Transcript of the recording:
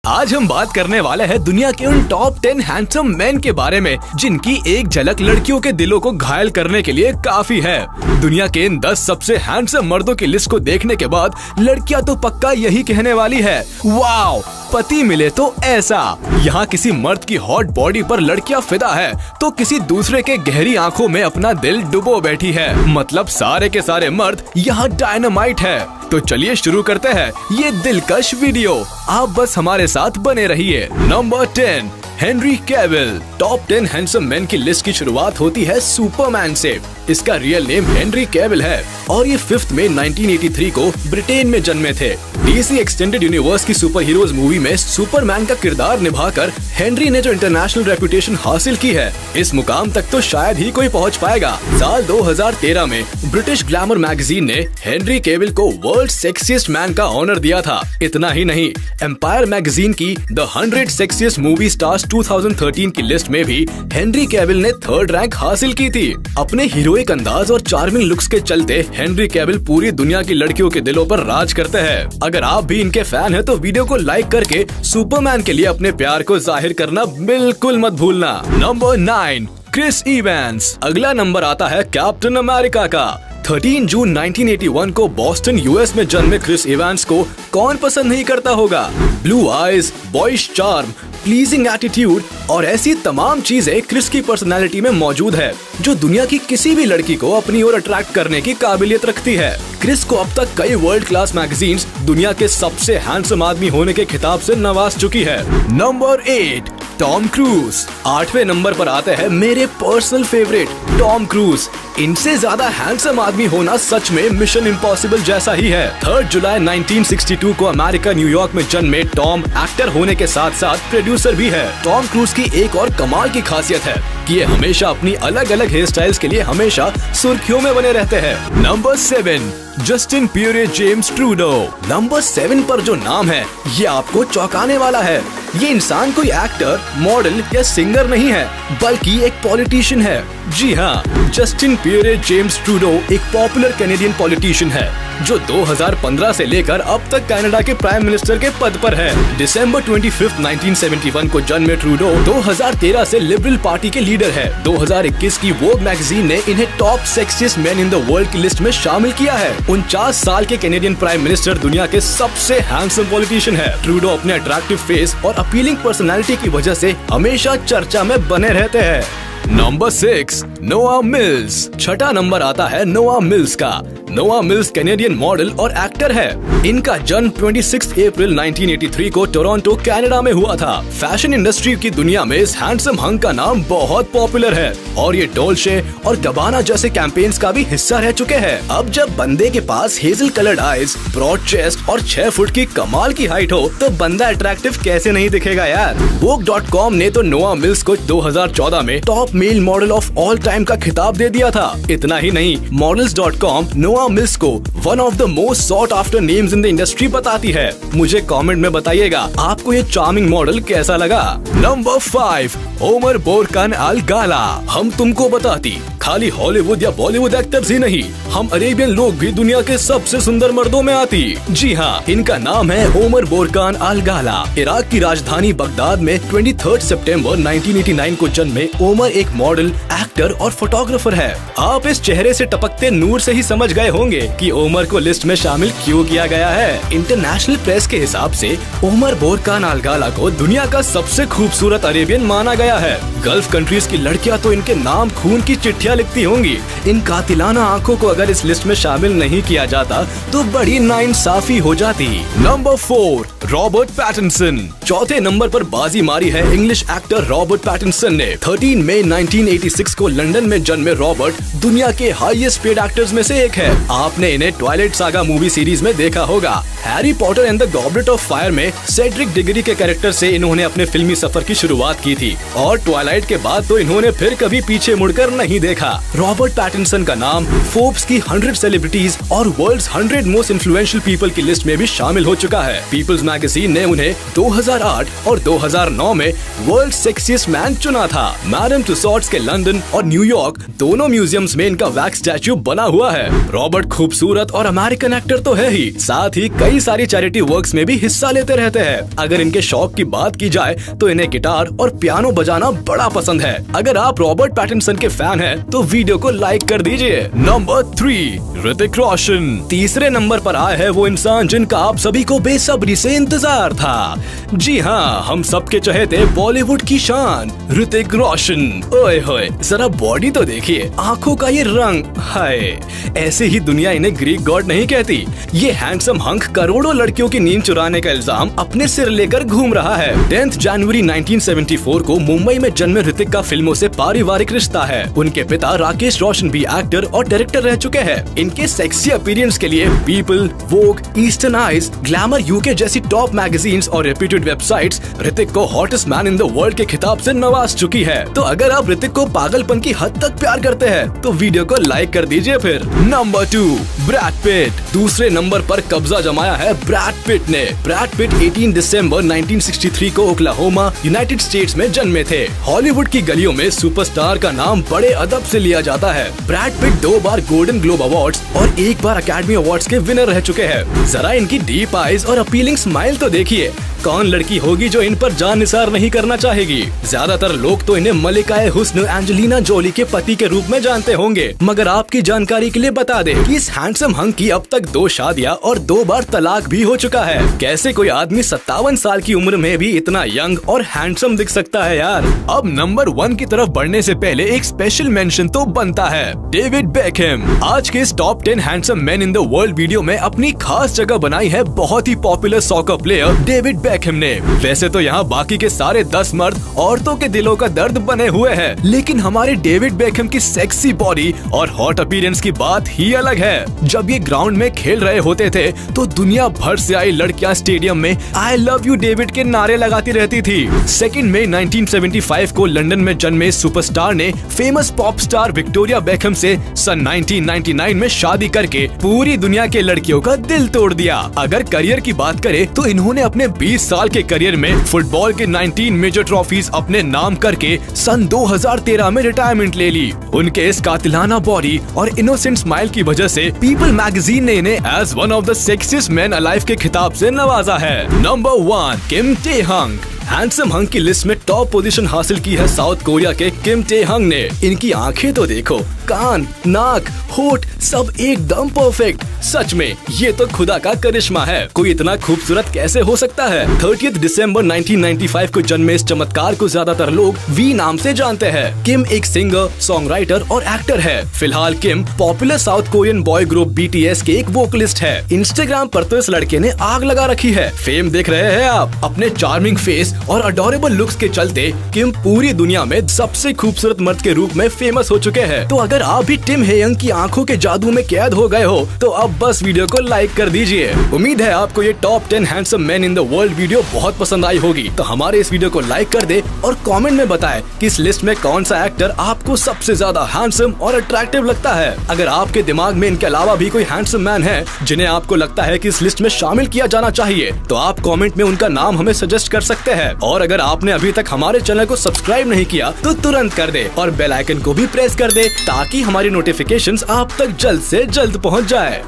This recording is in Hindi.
आज हम बात करने वाले हैं दुनिया के उन टॉप 10 हैंडसम मैन के बारे में जिनकी एक झलक लड़कियों के दिलों को घायल करने के लिए काफी है। दुनिया के इन 10 सबसे हैंडसम मर्दों की लिस्ट को देखने के बाद लड़कियां तो पक्का यही कहने वाली है, वाओ पति मिले तो ऐसा। यहाँ किसी मर्द की हॉट बॉडी पर लड़कियां फिदा है तो किसी दूसरे के गहरी आंखों में अपना दिल डुबो बैठी है। मतलब सारे के सारे मर्द यहाँ डायनामाइट है। तो चलिए शुरू करते हैं ये दिलकश वीडियो। आप बस हमारे साथ बने रहिए। Number 10, Henry Cavill. Top 10 handsome man की लिस्ट की शुरुआत होती है सुपरमैन से। इसका रियल नेम हेनरी कैविल है और ये 5 मई 1983 को ब्रिटेन में जन्मे थे। डीसी एक्सटेंडेड यूनिवर्स की सुपर हीरोज मूवी में सुपरमैन का किरदार निभाकर हेनरी ने जो इंटरनेशनल रेपुटेशन हासिल की है, इस मुकाम तक तो शायद ही कोई पहुंच पाएगा। साल 2013 में ब्रिटिश ग्लैमर मैगजीन ने हेनरी कैविल को वर्ल्ड सेक्सिएस्ट मैन का ऑनर दिया था। इतना ही नहीं, एम्पायर मैगजीन की द 100 सेक्सिएस्ट मूवी स्टार्स 2013 की लिस्ट में भी हेनरी कैविल ने 3rd रैंक हासिल की थी। अपने हीरोइक अंदाज और चार्मिंग लुक्स के चलते हेनरी कैविल पूरी दुनिया की लड़कियों के दिलों पर राज करते हैं। अगर आप भी इनके फैन हैं तो वीडियो को लाइक करके सुपरमैन के लिए अपने प्यार को जाहिर करना बिल्कुल मत भूलना। Number 9, Chris Evans. अगला नंबर आता है कैप्टन अमेरिका का। 13 जून 1981 को बॉस्टन यूएस में जन्मे क्रिस इवेंस को कौन पसंद नहीं करता होगा। Blue eyes, boys charm, pleasing attitude और ऐसी तमाम चीजें क्रिस की पर्सनालिटी में मौजूद है जो दुनिया की किसी भी लड़की को अपनी ओर अट्रैक्ट करने की काबिलियत रखती है। क्रिस को अब तक कई वर्ल्ड क्लास मैगजीन्स दुनिया के सबसे हैंडसम आदमी होने के खिताब से नवाज चुकी है। Number 8, Tom Cruise. 8वें नंबर पर आते हैं मेरे पर्सनल फेवरेट टॉम क्रूज। इनसे ज्यादा हैंडसम आदमी होना सच में मिशन इम्पॉसिबल जैसा ही है। 3 जुलाई 1962 को अमेरिका न्यूयॉर्क में जन्मे टॉम एक्टर होने के साथ साथ प्रोड्यूसर भी है। टॉम क्रूज की एक और कमाल की खासियत है कि ये हमेशा अपनी अलग अलग हेयर स्टाइल्स के लिए हमेशा सुर्खियों में बने रहते हैं। Number 7, Justin Pierre James Trudeau. Number 7 पर जो नाम है ये आपको चौंकाने वाला है। ये इंसान कोई एक्टर, मॉडल या सिंगर नहीं है बल्कि एक पॉलिटिशियन है। जी हाँ, जस्टिन पियरे जेम्स ट्रूडो एक पॉपुलर कैनेडियन पॉलिटिशियन है जो 2015 से लेकर अब तक कनाडा के प्राइम मिनिस्टर के पद पर है। दिसंबर 25, 1971 को जन्मे ट्रूडो 2013 से लिबरल पार्टी के लीडर है। 2021 की वोग मैगजीन ने इन्हें top sexiest man in the world की लिस्ट में शामिल किया है। 49 साल के कैनेडियन प्राइम मिनिस्टर दुनिया के सबसे हैंडसम पॉलिटिशियन है। ट्रूडो अपने अट्रैक्टिव फेस और अपीलिंग पर्सनालिटी की वजह से हमेशा चर्चा में बने रहते हैं। नंबर 6, नोआ मिल्स। 6ठा नंबर आता है नोआ मिल्स का। नोआ मिल्स कैनेडियन मॉडल और एक्टर है। इनका जन्म 26 अप्रैल 1983 को टोरंटो कनाडा में हुआ था। फैशन इंडस्ट्री की दुनिया में इस हैंडसम हंक का नाम बहुत पॉपुलर है और ये डोल्चे और गबाना जैसे कैंपेन्स का भी हिस्सा रह चुके हैं। अब जब बंदे के पास hazel coloured eyes, broad chest और 6 फुट की कमाल की हाइट हो तो बंदा अट्रैक्टिव कैसे नहीं दिखेगा यार। Vogue.com ने तो नोआ मिल्स को 2014 में top male model of all time का खिताब दे दिया था। इतना ही नहीं, Models.com नोआ मिल्स को one of the most sought after names in the industry बताती है। मुझे कमेंट में बताइएगा आपको ये चार्मिंग मॉडल कैसा लगा। Number 5, Omar Burkan अल-गाला। हम तुमको बताती खाली हॉलीवुड या बॉलीवुड एक्टर्स ही नहीं, हम अरेबियन लोग भी दुनिया के सबसे सुंदर मर्दों में आती। जी हाँ, इनका नाम है ओमर बोरकान अल-गाला। इराक की राजधानी बगदाद में 23 सितंबर 1989 को जन्मे ओमर एक मॉडल, एक्टर और फोटोग्राफर है। आप इस चेहरे से टपकते नूर से ही समझ गए होंगे कि ओमर को लिस्ट में शामिल क्यों किया गया है। इंटरनेशनल प्रेस के हिसाब से ओमर बोरकान अल-गाला को दुनिया का सबसे खूबसूरत अरेबियन माना गया है। गल्फ कंट्रीज की लड़कियां तो इनके नाम खून की चिट्ठियां लिखती होंगी। इन कातिलाना आंखों को अगर इस लिस्ट में शामिल नहीं किया जाता तो बड़ी नाइंसाफी हो जाती। Number 4, Robert Pattinson. 4थे नंबर पर बाजी मारी है इंग्लिश एक्टर रॉबर्ट पैटिंसन ने। 13 मई 1986 को लंदन में जन्मे रॉबर्ट दुनिया के हाईएस्ट पेड एक्टर्स में से एक है। आपने इन्हें ट्वाइलाइट सागा मूवी सीरीज में देखा होगा। Harry Potter and the goblet of fire में सेड्रिक डिगरी के कैरेक्टर से इन्होंने अपने फिल्मी सफर की शुरुआत की थी और ट्वाइलाइट के बाद तो इन्होंने फिर कभी पीछे मुड़कर नहीं देखा। रॉबर्ट पैटिंसन का नाम फोर्ब्स की 100 सेलिब्रिटीज और वर्ल्ड्स 100 मोस्ट इन्फ्लुएंशियल पीपल की लिस्ट में भी शामिल हो चुका है। पीपल्स मैगजीन ने उन्हें 2008 और 2009 में वर्ल्ड सेक्सिएस्ट मैन चुना था। मैडम रिसोर्ट्स के लंदन और न्यूयॉर्क दोनों म्यूजियम्स में इनका वैक्स स्टैच्यू बना हुआ है। रॉबर्ट खूबसूरत और अमेरिकन एक्टर तो है ही, साथ ही कई सारी चैरिटी वर्क्स में भी हिस्सा लेते रहते हैं। अगर इनके शौक की बात की जाए तो इन्हें गिटार और पियानो बजाना बड़ा पसंद है। अगर आप रॉबर्ट पैटिंसन के फैन हैं तो वीडियो को लाइक कर दीजिए। नंबर 3, ऋतिक रोशन। तीसरे नंबर पर आए है वो इंसान जिनका आप सभी को बेसब्री से इंतजार था। जी हाँ, हम सबके चहेते बॉलीवुड की शान ऋतिक रोशन। ओए होए, जरा बॉडी तो देखिए, आंखों का ये रंग, हाय, ऐसे ही दुनिया इन्हें ग्रीक गॉड नहीं कहती। ये हैंडसम हंक करोड़ों लड़कियों की नींद चुराने का इल्जाम अपने सिर लेकर घूम रहा है। 10 जनवरी 1974 को मुंबई में जन्मे ऋतिक का फिल्मों से पारिवारिक रिश्ता है। उनके पिता राकेश रोशन भी एक्टर और डायरेक्टर रह चुके हैं। इनके सेक्सी अपीयरेंस के लिए पीपल, वोग, ईस्टर्न आइज, ग्लैमर यूके जैसी टॉप मैगजीन्स और रेप्यूटेड वेबसाइट्स ऋतिक को hottest man in the world के खिताब से नवाज चुकी है। तो अगर आप ऋतिक को पागलपन की हद तक प्यार करते हैं तो वीडियो को लाइक कर दीजिए फिर। Number 2, Brad Pitt. दूसरे नंबर पर कब्जा जमाया है ब्रैड पिट ने। ब्रैड पिट 18 दिसंबर 1963 को ओक्लाहोमा, यूनाइटेड स्टेट्स में जन्मे थे। हॉलीवुड की गलियों में सुपरस्टार का नाम बड़े अदब से लिया जाता है। ब्रैड पिट 2 बार गोल्डन ग्लोब अवार्ड्स और 1 बार अकेडमी अवार्ड्स के विनर रह चुके हैं। जरा इनकी डीप आईज और अपीलिंग स्माइल तो देखिए, कौन लड़की होगी जो इन पर जान निसार नहीं करना चाहेगी। ज्यादातर लोग तो इन्हें मलिकाए हुस्न एंजेलिना जोली के पति के रूप में जानते होंगे, मगर आपकी जानकारी के लिए बता दे कि इस हैंडसम हंक की अब तक 2 शादियां और 2 बार तलाक भी हो चुका है। कैसे कोई आदमी 57 साल की उम्र में भी इतना यंग और हैंडसम दिख सकता है यार। अब नंबर 1 की तरफ बढ़ने से पहले एक स्पेशल मेंशन तो बनता है, डेविड बेकहम। आज के इस top 10 handsome man in the world video में अपनी खास जगह बनाई है बहुत ही popular soccer player David Beckham ने। वैसे तो यहाँ बाकी के सारे 10 मर्द औरतों के दिलों का दर्द बने हुए हैं, लेकिन हमारे डेविड बेकहम की सेक्सी बॉडी और हॉट अपीयरेंस की बात ही अलग है। जब ये ग्राउंड में खेल रहे होते थे तो दुनिया भर से आई लड़कियां स्टेडियम में आई लव यू डेविड के नारे लगाती रहती थी। 2 मई 1975 को लंदन में जन्मे सुपरस्टार ने famous pop star Victoria Beckham से सन 1999 में शादी करके पूरी दुनिया के लड़कियों का दिल तोड़ दिया। अगर करियर की बात करें तो इन्होंने अपने 20 साल के करियर में फुटबॉल के 19 मेजर ट्रॉफीज अपने नाम करके सन 2013 में रिटायरमेंट ले ली। उनके इस कातिलाना बॉडी और इनोसेंट स्माइल की वजह से पीपल मैगजीन ने इन्हें as one of the sexiest man alive के खिताब से नवाजा है। नंबर 1, किम टे हंग। हैंडसम हंग की लिस्ट में टॉप पोजीशन हासिल की है साउथ कोरिया के किम टे हंग ने। इनकी आंखें तो देखो, कान, नाक, होठ सब एकदम परफेक्ट। सच में ये तो खुदा का करिश्मा है। कोई इतना खूबसूरत कैसे हो सकता है। 30 दिसंबर 1995 को जन्मे इस चमत्कार को ज्यादातर लोग वी नाम से जानते हैं। किम एक सिंगर, सॉन्ग राइटर और एक्टर है। फिलहाल Kim popular South Korean boy group BTS के एक वोकलिस्ट है। इंस्टाग्राम पर तो इस लड़के ने आग लगा रखी है। फेम देख रहे हैं आप। अपने चार्मिंग फेस और अडोरेबल लुक्स के चलते किम पूरी दुनिया में सबसे खूबसूरत मर्द के रूप में फेमस हो चुके हैं। तो अगर आप भी टिम हेयंग की आंखों के जादू में कैद हो गए हो तो अब बस वीडियो को लाइक कर दीजिए। उम्मीद है आपको ये top 10 handsome man in the world video बहुत पसंद आई होगी। तो हमारे इस वीडियो को लाइक कर दे और कमेंट में बताएं कि इस लिस्ट में कौन सा एक्टर आपको सबसे ज्यादा हैंडसम और अट्रैक्टिव लगता है। अगर आपके दिमाग में इनके अलावा भी कोई हैंडसम मैन है जिन्हें आपको लगता है कि इस लिस्ट में शामिल किया जाना चाहिए तो आप कमेंट में उनका नाम हमें सजेस्ट कर सकते हैं। और अगर आपने अभी तक हमारे चैनल को सब्सक्राइब नहीं किया तो तुरंत कर दे और बेल आइकन को भी प्रेस कर दे ताकि हमारी नोटिफिकेशंस आप तक जल्द से जल्द पहुंच जाए।